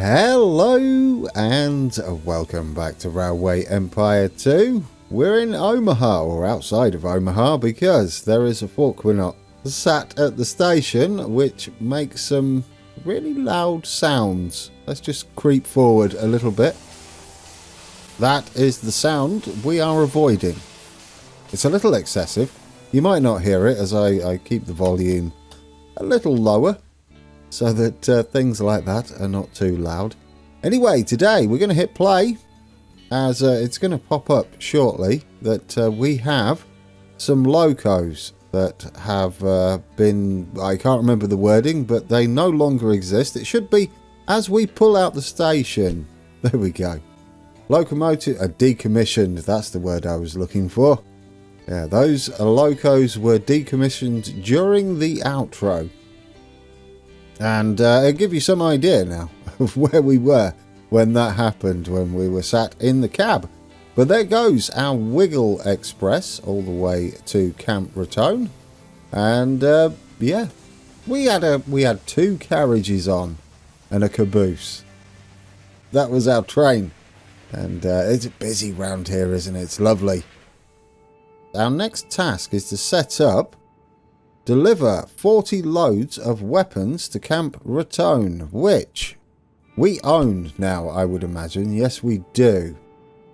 Hello and welcome back to Railway Empire 2. We're in Omaha, or outside of Omaha, because there is a forklift sat at the station which makes some really loud sounds. Let's just creep forward a little bit. That is the sound we are avoiding. It's a little excessive. You might not hear it as I keep the volume a little lower, so that things like that are not too loud. Anyway, today we're going to hit play, as it's going to pop up shortly that we have some locos that have been, I can't remember the wording, but they no longer exist. It should be as we pull out the station. There we go. Locomotive decommissioned, that's the word I was looking for. Yeah, those locos were decommissioned during the outro. And it'll give you some idea now of where we were when that happened, when we were sat in the cab. But there goes our Wiggle Express all the way to Camp Raton. And yeah, we had two carriages on and a caboose. That was our train. And it's busy round here, isn't it? It's lovely. Our next task is to set up, deliver 40 loads of weapons to Camp Raton, which we own now, I would imagine. Yes, we do.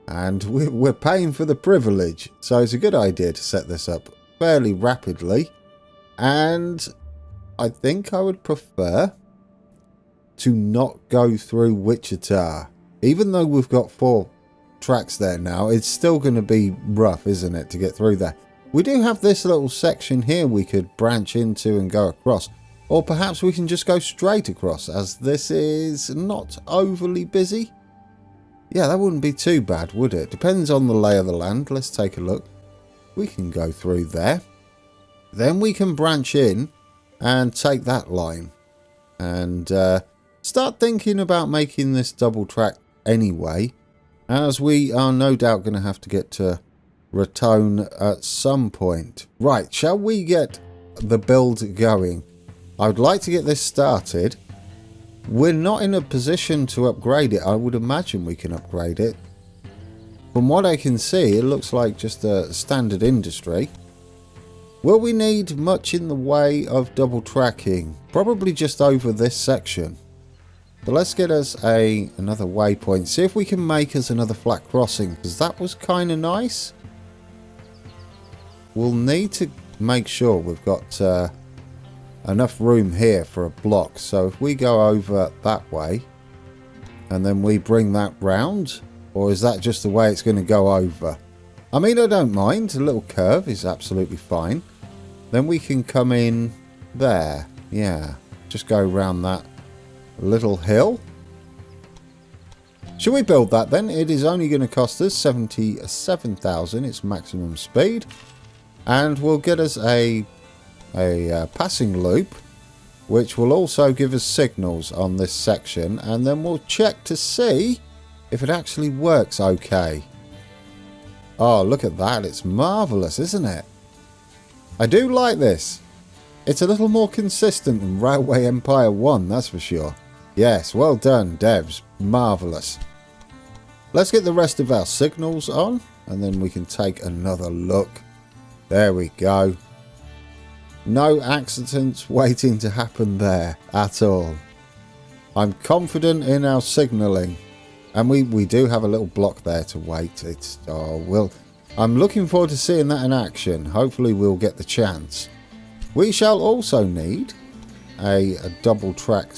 And we're paying for the privilege. So it's a good idea to set this up fairly rapidly. And I think I would prefer to not go through Wichita. Even though we've got 4 tracks there now, it's still going to be rough, isn't it, to get through there. We do have this little section here we could branch into and go across. Or perhaps we can just go straight across, as this is not overly busy. Yeah, that wouldn't be too bad, would it? Depends on the lay of the land. Let's take a look. We can go through there. Then we can branch in and take that line. And start thinking about making this double track anyway, as we are no doubt going to have to get to Raton at some point. Right, shall we get the build going? I would like to get this started. We're not in a position to upgrade it. I would imagine we can upgrade it. From what I can see, it looks like just a standard industry. Will we need much in the way of double tracking? Probably just over this section. But let's get us another waypoint. See if we can make us another flat crossing, because that was kind of nice. We'll need to make sure we've got enough room here for a block. So if we go over that way and then we bring that round, or is that just the way it's going to go over? I mean, I don't mind. A little curve is absolutely fine. Then we can come in there. Yeah, just go around that little hill. Should we build that then? It is only going to cost us 77,000, its maximum speed. And we'll get us a passing loop, which will also give us signals on this section, and then we'll check to see if it actually works okay. Oh, look at that. It's marvellous, isn't it? I do like this. It's a little more consistent than Railway Empire 1, that's for sure. Yes, well done, devs. Marvellous. Let's get the rest of our signals on, and then we can take another look. There we go. No accidents waiting to happen there at all. I'm confident in our signalling. And we do have a little block there to wait. I'm looking forward to seeing that in action. Hopefully we'll get the chance. We shall also need a double track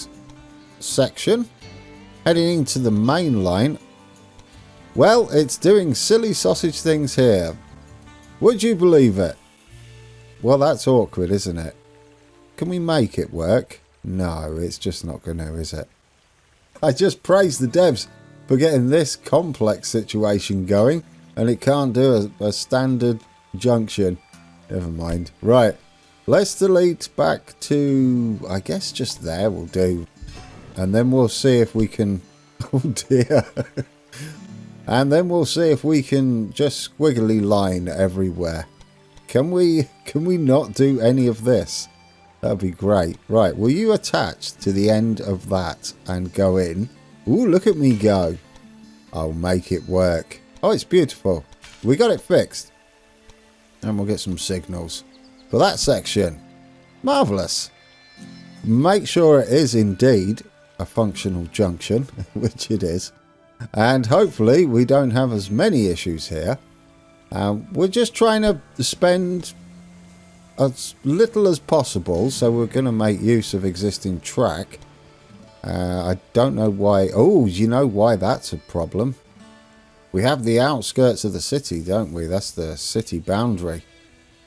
section heading into the main line. Well, it's doing silly sausage things here. Would you believe it? Well, that's awkward, isn't it? Can we make it work? No, it's just not going to, is it? I just praised the devs for getting this complex situation going, and it can't do a standard junction. Never mind. Right, let's delete back to, I guess just there will do. And then we'll see if we can... Oh dear. And then we'll see if we can just squiggly line everywhere. Can we not do any of this? That'd be great. Right, will you attach to the end of that and go in? Ooh, look at me go. I'll make it work. Oh, it's beautiful. We got it fixed. And we'll get some signals for that section. Marvellous. Make sure it is indeed a functional junction, which it is. And hopefully we don't have as many issues here. We're just trying to spend as little as possible, so we're going to make use of existing track. I don't know why. Oh, you know why that's a problem? We have the outskirts of the city, don't we? That's the city boundary.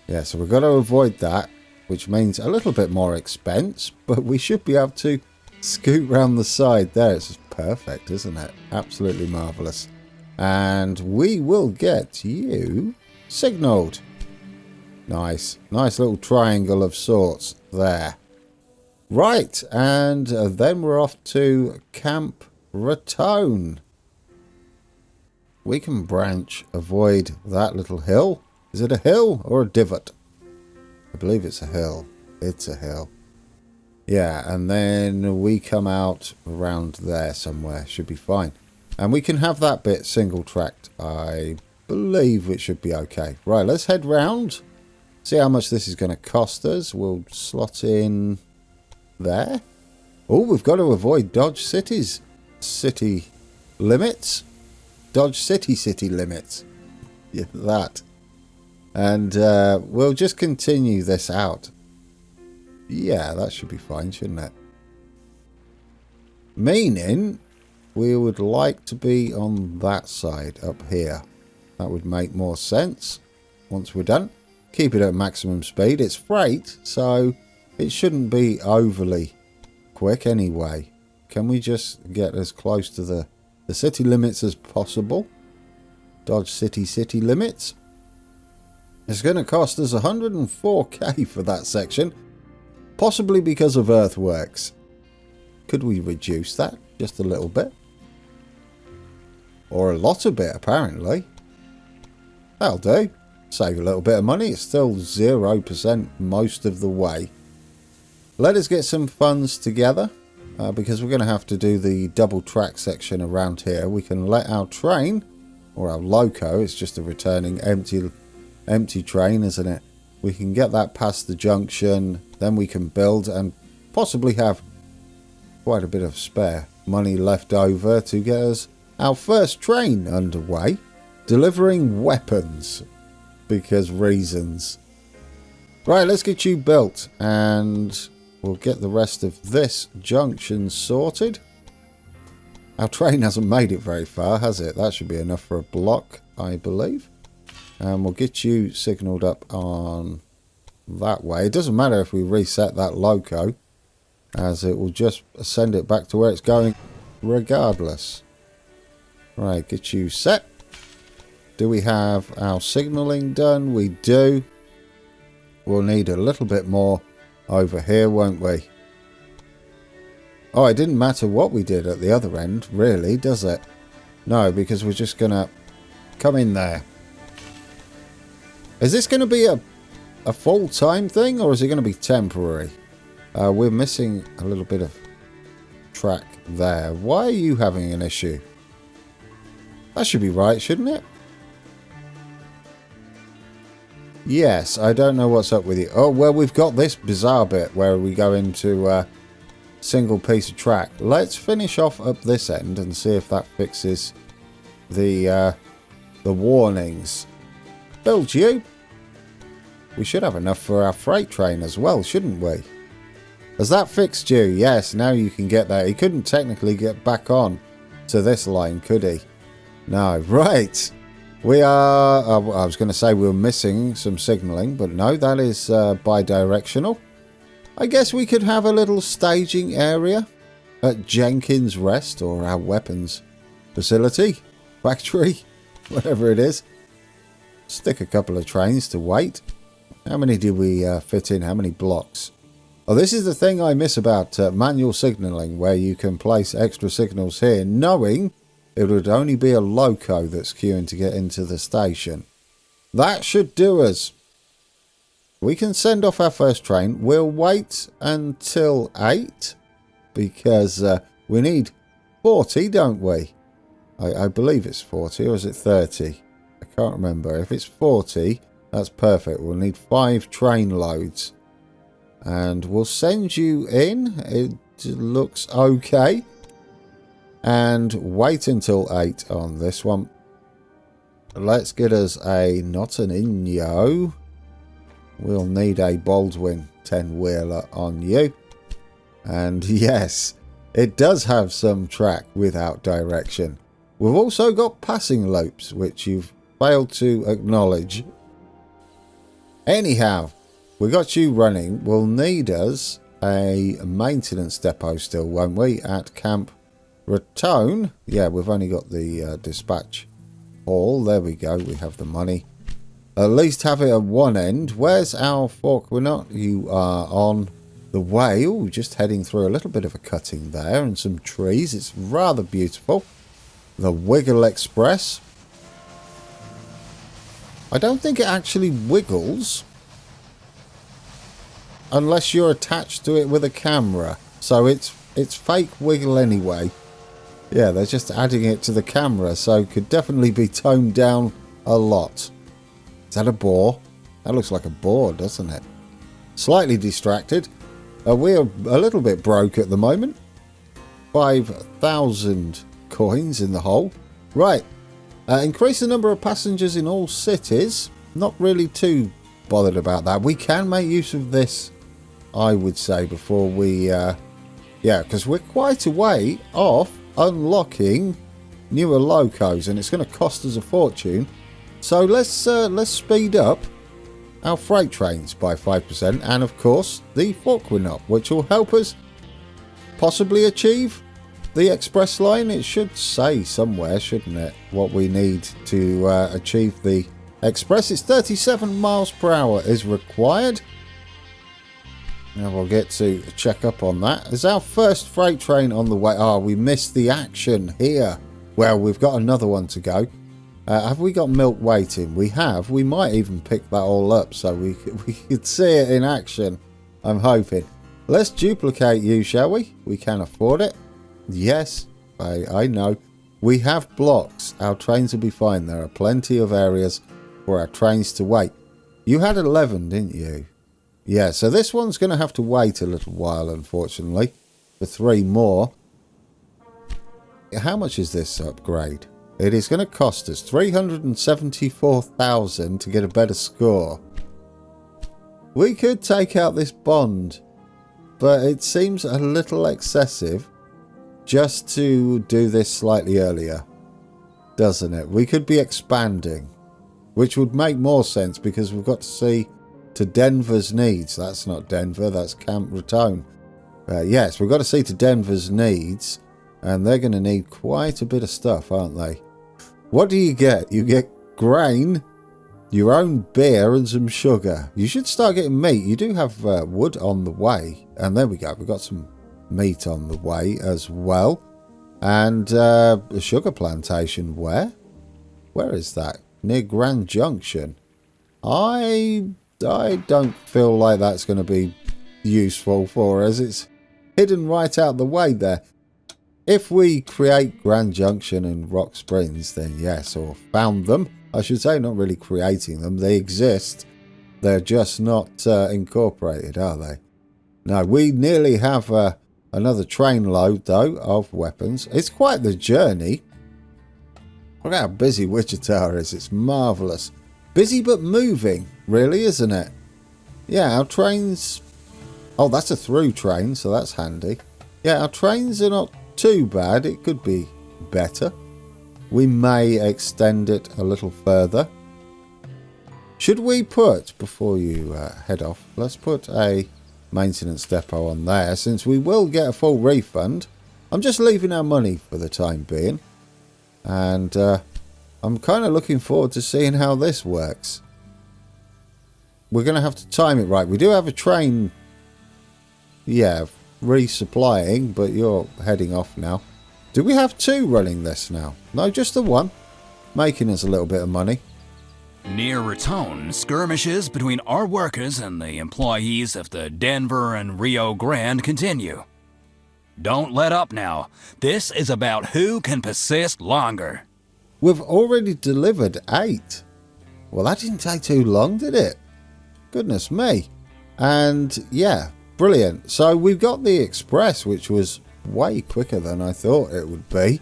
Yeah, so we've got to avoid that, which means a little bit more expense, but we should be able to scoot round the side there. It's perfect, isn't it? Absolutely marvellous. And we will get you signalled. Nice. Nice little triangle of sorts there. Right, and then we're off to Camp Raton. We can branch, avoid that little hill. Is it a hill or a divot? I believe it's a hill. It's a hill. Yeah, and then we come out around there somewhere. Should be fine. And we can have that bit single tracked. I believe it should be okay. Right, let's head round. See how much this is going to cost us. We'll slot in there. Oh, we've got to avoid Dodge City's city limits. Dodge City limits. Yeah, that. And we'll just continue this out. Yeah, that should be fine, shouldn't it? Meaning we would like to be on that side up here. That would make more sense once we're done. Keep it at maximum speed. It's freight, so it shouldn't be overly quick anyway. Can we just get as close to the city limits as possible? Dodge City limits. It's going to cost us 104k for that section. Possibly because of earthworks. Could we reduce that just a little bit? Or a lot of bit, apparently. That'll do. Save a little bit of money. It's still 0% most of the way. Let us get some funds together. Because we're going to have to do the double track section around here. We can let our train, or our loco, it's just a returning empty train, isn't it? We can get that past the junction. Then we can build and possibly have quite a bit of spare money left over to get us our first train underway. Delivering weapons. Because reasons. Right, let's get you built. And we'll get the rest of this junction sorted. Our train hasn't made it very far, has it? That should be enough for a block, I believe. And we'll get you signalled up on that way. It doesn't matter if we reset that loco, as it will just send it back to where it's going regardless. Right, get you set. Do we have our signalling done? We do. We'll need a little bit more over here, won't we? Oh, it didn't matter what we did at the other end, really, does it? No, because we're just going to come in there. Is this going to be a full-time thing, or is it going to be temporary? We're missing a little bit of track there. Why are you having an issue? That should be right, shouldn't it? Yes, I don't know what's up with you. Oh, well, we've got this bizarre bit where we go into a single piece of track. Let's finish off up this end and see if that fixes the warnings. Build you. We should have enough for our freight train as well, shouldn't we? Has that fixed you? Yes, now you can get there. He couldn't technically get back on to this line, could he? No, right. We are, I was going to say we were missing some signalling, but no, that is bi-directional. I guess we could have a little staging area at Jenkins Rest, or our weapons facility, factory, whatever it is. Stick a couple of trains to wait. How many did we fit in? How many blocks? Oh, this is the thing I miss about manual signalling, where you can place extra signals here, knowing it would only be a loco that's queuing to get into the station. That should do us. We can send off our first train. We'll wait until 8 because we need 40, don't we? I believe it's 40, or is it 30? I can't remember. If it's 40, that's perfect. We'll need 5 train loads. And we'll send you in. It looks okay. And wait until 8 on this one. Let's get us a not an Inyo. We'll need a Baldwin 10-wheeler on you. And yes, it does have some track without direction. We've also got passing loops, which you've failed to acknowledge. Anyhow, we got you running. We'll need us a maintenance depot still, won't we, at Camp Raton. Yeah, we've only got the dispatch hall. There we go. We have the money. At least have it at one end. Where's our fork? We're not. You are on the way. Oh, just heading through a little bit of a cutting there and some trees. It's rather beautiful. The Wiggle Express. I don't think it actually wiggles unless you're attached to it with a camera. So it's fake wiggle anyway. Yeah, they're just adding it to the camera, so it could definitely be toned down a lot. Is that a boar? That looks like a boar, doesn't it? Slightly distracted. We're a little bit broke at the moment. 5,000 coins in the hole. Right. Increase the number of passengers in all cities. Not really too bothered about that. We can make use of this, I would say, before we... yeah, because we're quite a way off unlocking newer locos, and it's going to cost us a fortune. So let's speed up our freight trains by 5%, and of course the Forkwinop, which will help us possibly achieve the express line. It should say somewhere, shouldn't it, what we need to achieve the express. It's 37 miles per hour is required. Now we'll get to check up on that. Is our first freight train on the way? Oh, we missed the action here. Well, we've got another one to go. Have we got milk waiting? We have. We might even pick that all up so we could see it in action. I'm hoping. Let's duplicate you, shall we? We can afford it. Yes, I know. We have blocks. Our trains will be fine. There are plenty of areas for our trains to wait. You had 11, didn't you? Yeah, so this one's going to have to wait a little while, unfortunately, for 3 more. How much is this upgrade? It is going to cost us 374,000 to get a better score. We could take out this bond, but it seems a little excessive just to do this slightly earlier, doesn't it? We could be expanding, which would make more sense because we've got to see to Denver's needs. That's not Denver, that's Camp Raton. Yes, we've got to see to Denver's needs, and they're going to need quite a bit of stuff, aren't they? What do you get? You get grain, your own beer, and some sugar. You should start getting meat. You do have wood on the way, and there we go. We've got some meat on the way as well. And a sugar plantation. Where is that? Near Grand Junction. I don't feel like that's going to be useful for us. It's hidden right out the way there. If we create Grand Junction and Rock Springs, then yes, or found them, I should say, not really creating them. They exist. They're just not incorporated, are they? No, we nearly have another train load, though, of weapons. It's quite the journey. Look how busy Wichita is. It's marvellous. Busy but moving, really, isn't it? Yeah, our trains... Oh, that's a through train, so that's handy. Yeah, our trains are not too bad. It could be better. We may extend it a little further. Should we put, before you head off, let's put a maintenance depot on there, since we will get a full refund. I'm just leaving our money for the time being. And I'm kind of looking forward to seeing how this works. We're going to have to time it right. We do have a train, yeah, resupplying, but you're heading off now. Do we have 2 running this now? No, just the one. Making us a little bit of money. Near Raton, skirmishes between our workers and the employees of the Denver and Rio Grande continue. Don't let up now. This is about who can persist longer. We've already delivered 8. Well, that didn't take too long, did it? Goodness me. And yeah, brilliant. So we've got the express, which was way quicker than I thought it would be.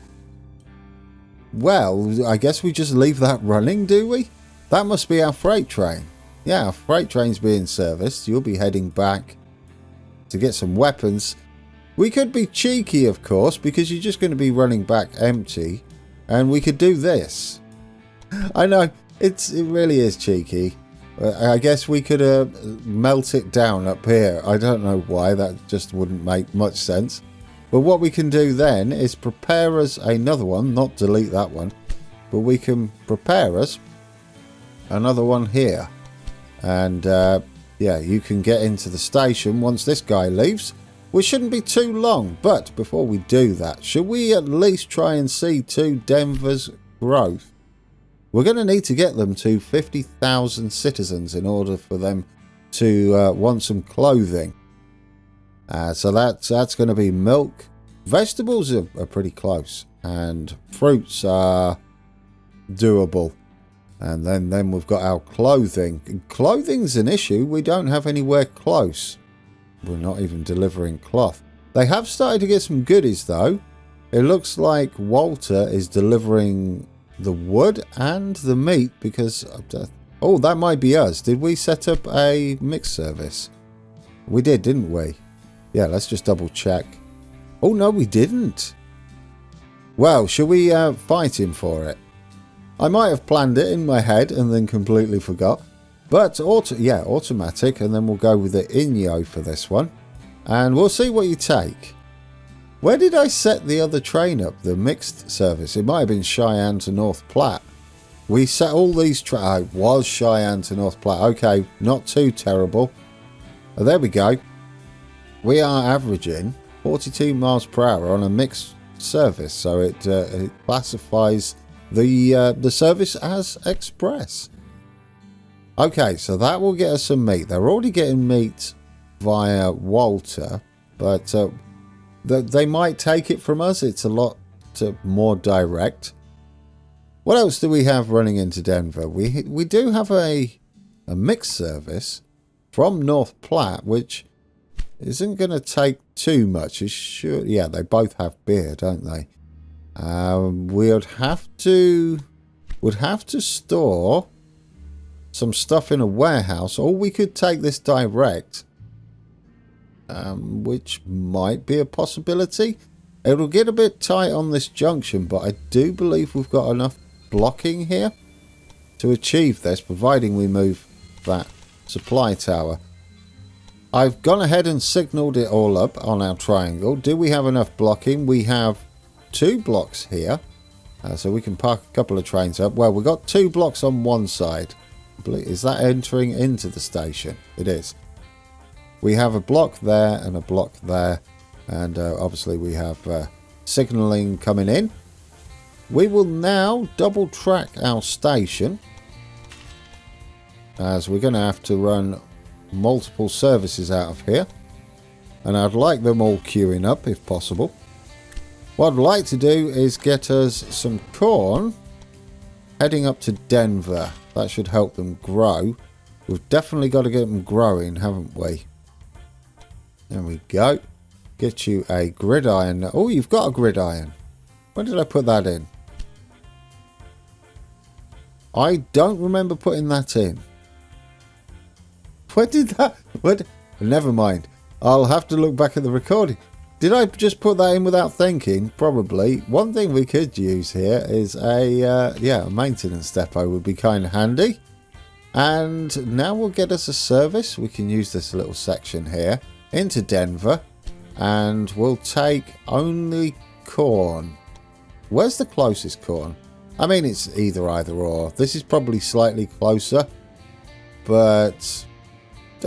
Well, I guess we just leave that running, do we? That must be our freight train. Yeah, our freight train's being serviced. You'll be heading back to get some weapons. We could be cheeky, of course, because you're just going to be running back empty. And we could do this. I know, it really is cheeky. I guess we could melt it down up here. I don't know why, that just wouldn't make much sense. But what we can do then is prepare us another one, not delete that one, but we can prepare us another one here. And yeah, you can get into the station once this guy leaves, which shouldn't be too long. But before we do that, should we at least try and see to Denver's growth? We're going to need to get them to 50,000 citizens in order for them to want some clothing. So that's going to be milk. Vegetables are pretty close, and fruits are doable. And then we've got our clothing. Clothing's an issue. We don't have anywhere close. We're not even delivering cloth. They have started to get some goodies though. It looks like Walter is delivering the wood and the meat because... oh, that might be us. Did we set up a mixed service? We did, didn't we? Yeah, let's just double check. Oh, no, we didn't. Well, shall we fight him for it? I might have planned it in my head and then completely forgot. But, yeah, automatic, and then we'll go with the Inyo for this one. And we'll see what you take. Where did I set the other train up, the mixed service? It might have been Cheyenne to North Platte. We set all these it was Cheyenne to North Platte. Okay, not too terrible. Oh, there we go. We are averaging 42 miles per hour on a mixed service, so it classifies the service as express. Okay, so that will get us some meat. They're already getting meat via Walter, but they might take it from us. It's a lot more direct. What else do we have running into Denver? We do have a mixed service from North Platte, which isn't going to take too much. Yeah, they both have beer, don't they? Would have to store some stuff in a warehouse, or we could take this direct, which might be a possibility. It'll get a bit tight on this junction, but I do believe we've got enough blocking here to achieve this, providing we move that supply tower. I've gone ahead and signaled it all up on our triangle. Do we have enough blocking? We have 2 blocks here, so we can park a couple of trains up. Well, we've got 2 blocks on one side. Is that entering into the station? It is. We have a block there and a block there, and obviously we have signalling coming in. We will now double track our station, as we're going to have to run multiple services out of here, and I'd like them all queuing up if possible. What I'd like to do is get us some corn heading up to Denver. That should help them grow. We've definitely got to get them growing, haven't we? There we go. Get you a gridiron. Oh, you've got a gridiron. When did I put that in? I don't remember putting that in. When did that... What? Never mind. I'll have to look back at the recording. Did I just put that in without thinking? Probably. One thing we could use here is a maintenance depot would be kind of handy. And now we'll get us a service. We can use this little section here into Denver, and we'll take only corn. Where's the closest corn? I mean, it's either or. This is probably slightly closer, but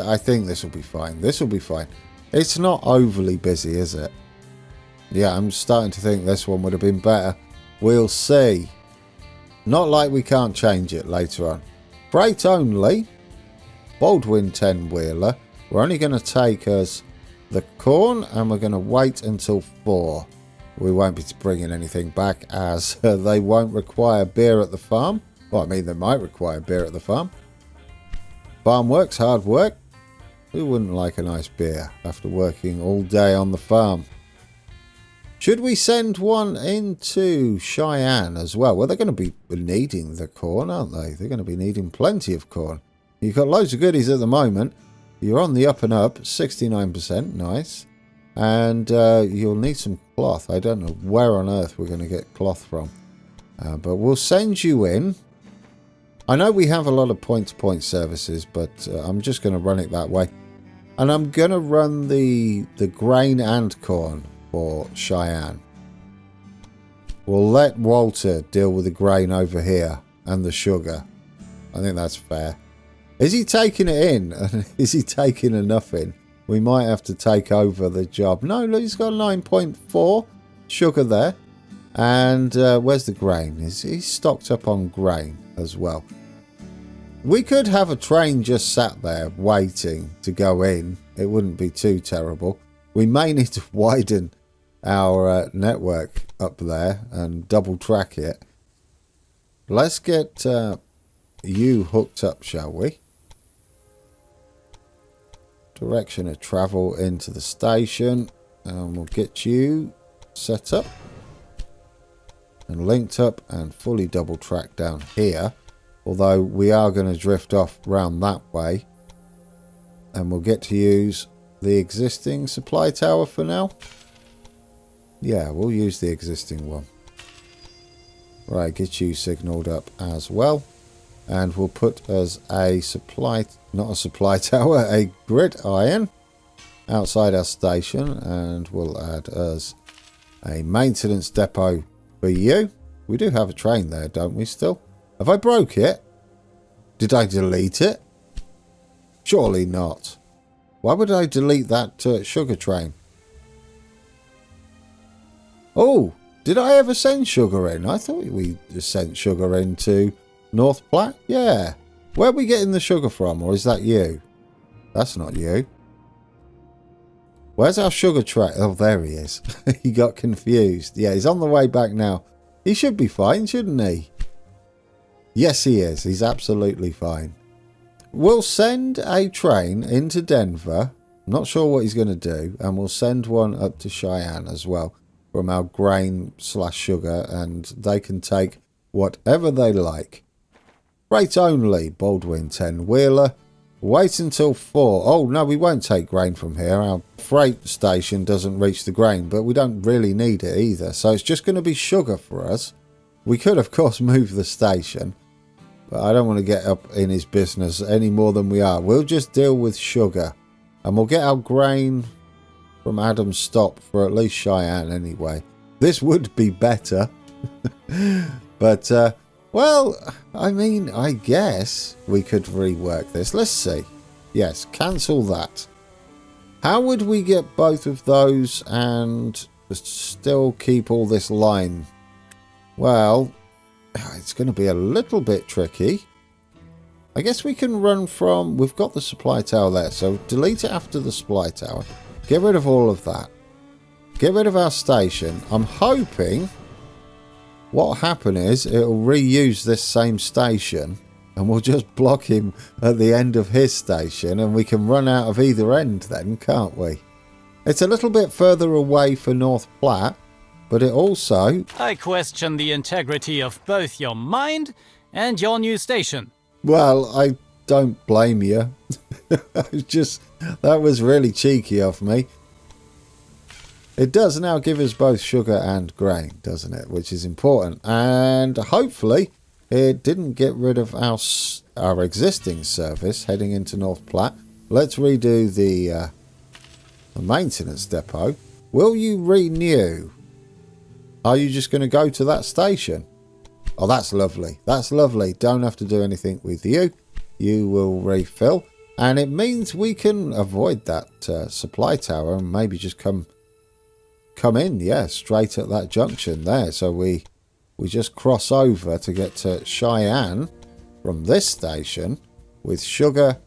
I think this will be fine. This will be fine. It's not overly busy, is it? Yeah, I'm starting to think this one would have been better. We'll see. Not like we can't change it later on. Freight only. Baldwin 10-wheeler. We're only going to take us the corn, and we're going to wait until 4. We won't be bringing anything back as they won't require beer at the farm. Well, I mean, they might require beer at the farm. Farm work's hard work. Who wouldn't like a nice beer after working all day on the farm? Should we send one into Cheyenne as well? Well, they're going to be needing the corn, aren't they? They're going to be needing plenty of corn. You've got loads of goodies at the moment. You're on the up and up, 69%, nice. And you'll need some cloth. I don't know where on earth we're going to get cloth from. But we'll send you in. I know we have a lot of point-to-point services, but I'm just going to run it that way. And I'm going to run the grain and corn for Cheyenne. We'll let Walter deal with the grain over here and the sugar. I think that's fair. Is he taking it in? Is he taking enough in? We might have to take over the job. No, look, he's got 9.4 sugar there. And where's the grain? He's stocked up on grain as well. We could have a train just sat there waiting to go in. It wouldn't be too terrible. We may need to widen our network up there and double track it. Let's get you hooked up, shall we? Direction of travel into the station, and we'll get you set up and linked up and fully double tracked down here, although we are going to drift off round that way, and we'll get to use the existing supply tower for now. Yeah, we'll use the existing one. Right, get you signalled up as well. And we'll put as a supply, not a supply tower, a grid iron outside our station. And we'll add as a maintenance depot for you. We do have a train there, don't we still? Have I broke it? Did I delete it? Surely not. Why would I delete that sugar train? Oh, did I ever send sugar in? I thought we sent sugar into North Platte. Yeah. Where are we getting the sugar from? Or is that you? That's not you. Where's our sugar train? Oh, there he is. He got confused. Yeah, he's on the way back now. He should be fine, shouldn't he? Yes, he is. He's absolutely fine. We'll send a train into Denver. Not sure what he's going to do. And we'll send one up to Cheyenne as well, from our grain / sugar, and they can take whatever they like. Freight only, Baldwin 10-wheeler. Wait until 4. Oh, no, we won't take grain from here. Our freight station doesn't reach the grain, but we don't really need it either. So it's just going to be sugar for us. We could, of course, move the station, but I don't want to get up in his business any more than we are. We'll just deal with sugar, and we'll get our grain from Adam's Stop for at least Cheyenne anyway. This would be better. But, well, I mean, I guess we could rework this. Let's see. Yes, cancel that. How would we get both of those and still keep all this line? Well, it's going to be a little bit tricky. I guess we can run from... We've got the supply tower there, so delete it after the supply tower. Get rid of all of that. Get rid of our station. I'm hoping what'll happen is it'll reuse this same station and we'll just block him at the end of his station and we can run out of either end then, can't we? It's a little bit further away for North Platte, but it also... I question the integrity of both your mind and your new station. Well, I don't blame you. That was really cheeky of me. It does now give us both sugar and grain, doesn't it? Which is important. And hopefully it didn't get rid of our existing service heading into North Platte. Let's redo the maintenance depot. Will you renew? Are you just going to go to that station? Oh, that's lovely. That's lovely. Don't have to do anything with you. You will refill. And it means we can avoid that supply tower and maybe just come in, yeah, straight at that junction there. So we just cross over to get to Cheyenne from this station with sugar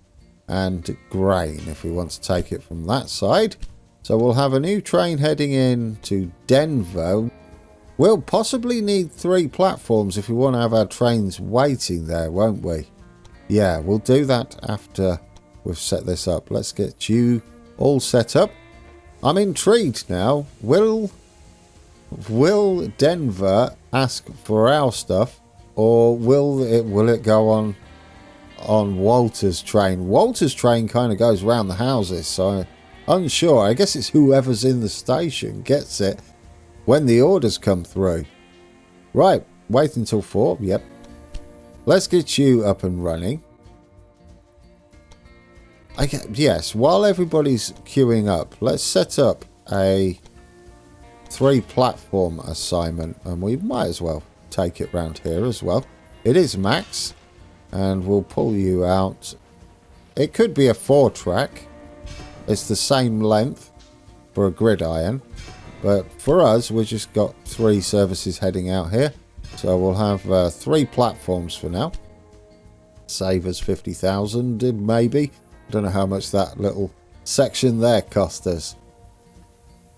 and grain if we want to take it from that side. So we'll have a new train heading in to Denver. We'll possibly need 3 platforms if we want to have our trains waiting there, won't we? Yeah, we'll do that after we've set this up. Let's get you all set up. I'm intrigued now. Will Denver ask for our stuff, or will it go on Walter's train? Walter's train kind of goes round the houses, so unsure. I guess it's whoever's in the station gets it when the orders come through. Right, wait until 4. Yep. Let's get you up and running. Yes, while everybody's queuing up, let's set up a 3 platform assignment, and we might as well take it round here as well. It is max, and we'll pull you out. It could be a 4 track. It's the same length for a gridiron, but for us we've just got 3 services heading out here, so we'll have 3 platforms for now. Save us 50,000 maybe. I don't know how much that little section there cost us.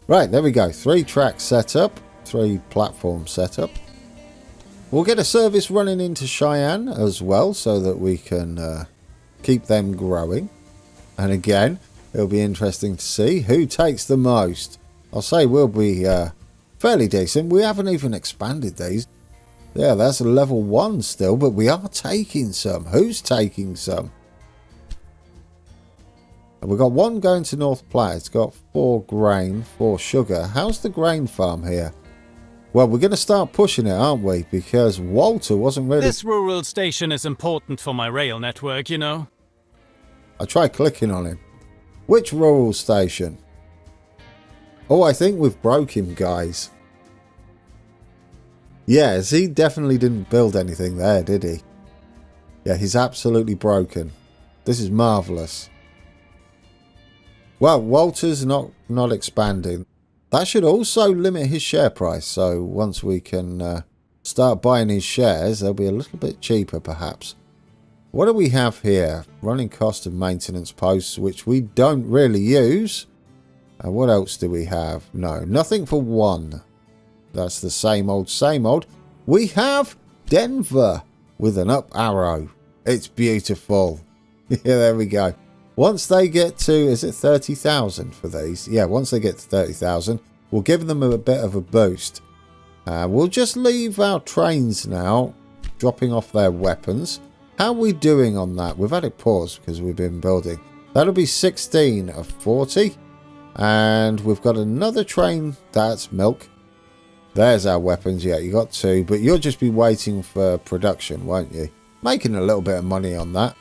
Right, there we go. 3 tracks set up, 3 platforms set up. We'll get a service running into Cheyenne as well, so that we can keep them growing. And again, it'll be interesting to see who takes the most. I'll say we'll be fairly decent. We haven't even expanded these. Yeah, that's a level 1 still, but we are taking some. Who's taking some? And we've got 1 going to North Platte. It's got 4 grain, 4 sugar. How's the grain farm here? Well, we're going to start pushing it, aren't we? Because Walter wasn't really... This rural station is important for my rail network, you know. I tried clicking on him. Which rural station? Oh, I think we've broke him, guys. Yes, he definitely didn't build anything there, did he? Yeah, he's absolutely broken. This is marvellous. Well, Walter's not expanding. That should also limit his share price. So once we can start buying his shares, they'll be a little bit cheaper perhaps. What do we have here? Running cost of maintenance posts, which we don't really use. And what else do we have? No, nothing for 1. That's the same old, same old. We have Denver with an up arrow. It's beautiful. Yeah, there we go. Once they get to, is it 30,000 for these? Yeah, once they get to 30,000, we'll give them a bit of a boost. We'll just leave our trains now, dropping off their weapons. How are we doing on that? We've had it paused because we've been building. That'll be 16 of 40. And we've got another train. That's milk. There's our weapons. Yeah, you got 2. But you'll just be waiting for production, won't you? Making a little bit of money on that.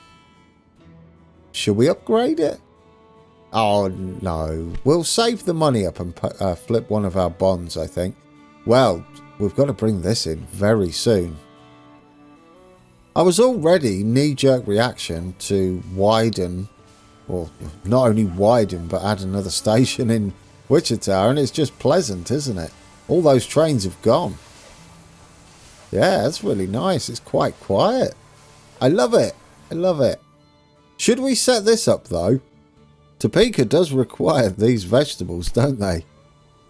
Should we upgrade it? Oh, no. We'll save the money up and flip one of our bonds, I think. Well, we've got to bring this in very soon. I was already knee-jerk reaction to widen, or not only widen, but add another station in Wichita, and it's just pleasant, isn't it? All those trains have gone. Yeah, that's really nice. It's quite quiet. I love it. I love it. Should we set this up though? Topeka does require these vegetables, don't they?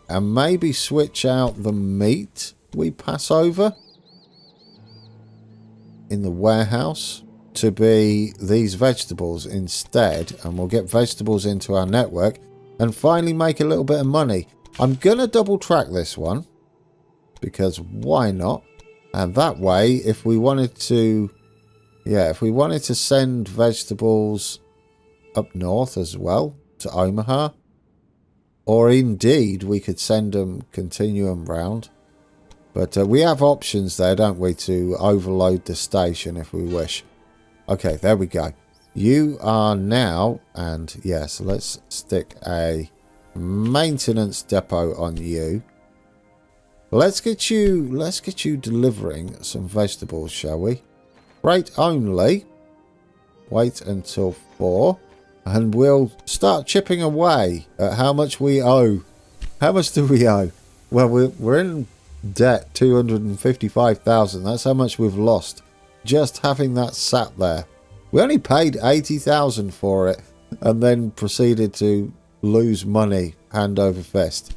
And maybe switch out the meat we pass over in the warehouse to be these vegetables instead. And we'll get vegetables into our network and finally make a little bit of money. I'm going to double track this one because why not? And that way, if we wanted to... Yeah, if we wanted to send vegetables up north as well to Omaha, or indeed we could send them continuum round. But we have options there, don't we, to overload the station if we wish. Okay, there we go. You are now, and yes, let's stick a maintenance depot on you. Let's get you delivering some vegetables, shall we? Freight only. Wait until 4. And we'll start chipping away at how much we owe. How much do we owe? Well, we're in debt 255,000. That's how much we've lost just having that sat there. We only paid 80,000 for it and then proceeded to lose money hand over fist.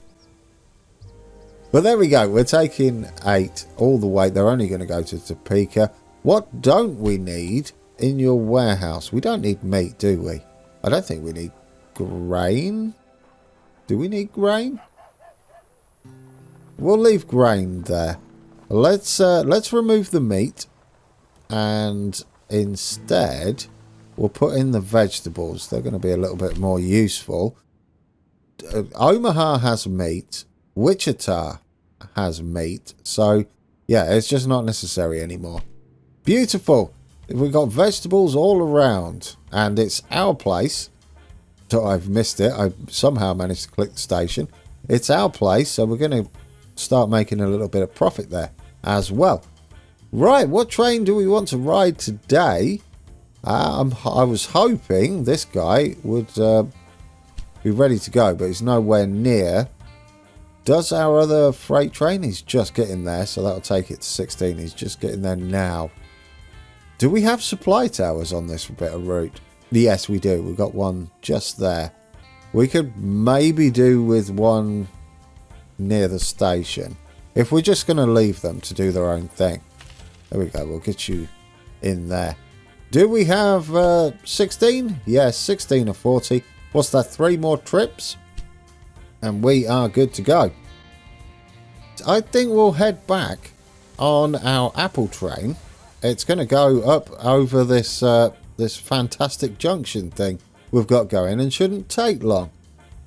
But there we go. We're taking 8 all the way. They're only going to go to Topeka. What don't we need in your warehouse? We don't need meat, do we? I don't think we need grain. Do we need grain? We'll leave grain there. Let's remove the meat, and instead we'll put in the vegetables. They're going to be a little bit more useful. Omaha has meat. Wichita has meat. So yeah, it's just not necessary anymore. Beautiful. We've got vegetables all around, and it's our place. So I've missed it. I somehow managed to click the station. It's our place, so we're going to start making a little bit of profit there as well. Right, what train do we want to ride today? I was hoping this guy would be ready to go, but he's nowhere near. Does our other freight train? He's just getting there, so that'll take it to 16. He's just getting there now. Do we have supply towers on this bit of route? Yes, we do. We've got one just there. We could maybe do with one near the station. If we're just going to leave them to do their own thing. There we go. We'll get you in there. Do we have 16? Yes, 16 or 40. What's that? 3 more trips? And we are good to go. I think we'll head back on our Apple train. It's going to go up over this this fantastic junction thing we've got going, and shouldn't take long.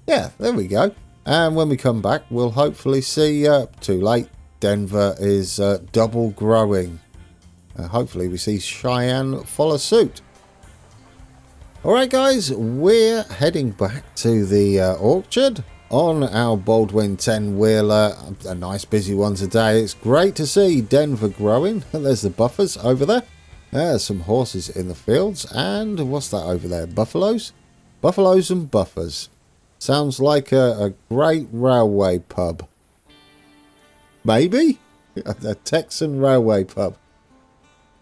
Yeah, there we go. And when we come back, we'll hopefully see, too late, Denver is double growing. Hopefully we see Cheyenne follow suit. Alright guys, we're heading back to the orchard on our Baldwin 10-wheeler. A nice busy one today. It's great to see Denver growing. There's the buffers over there. There's some horses in the fields. And what's that over there? Buffaloes? Buffaloes and buffers. Sounds like a great railway pub. Maybe? A Texan railway pub.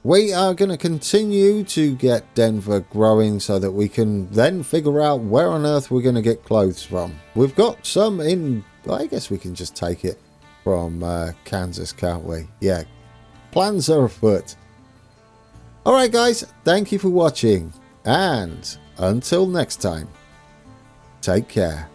We are going to continue to get Denver growing so that we can then figure out where on earth we're going to get clothes from. We've got some in... I guess we can just take it from Kansas, can't we? Yeah. Plans are afoot. Alright guys, thank you for watching. And until next time, take care.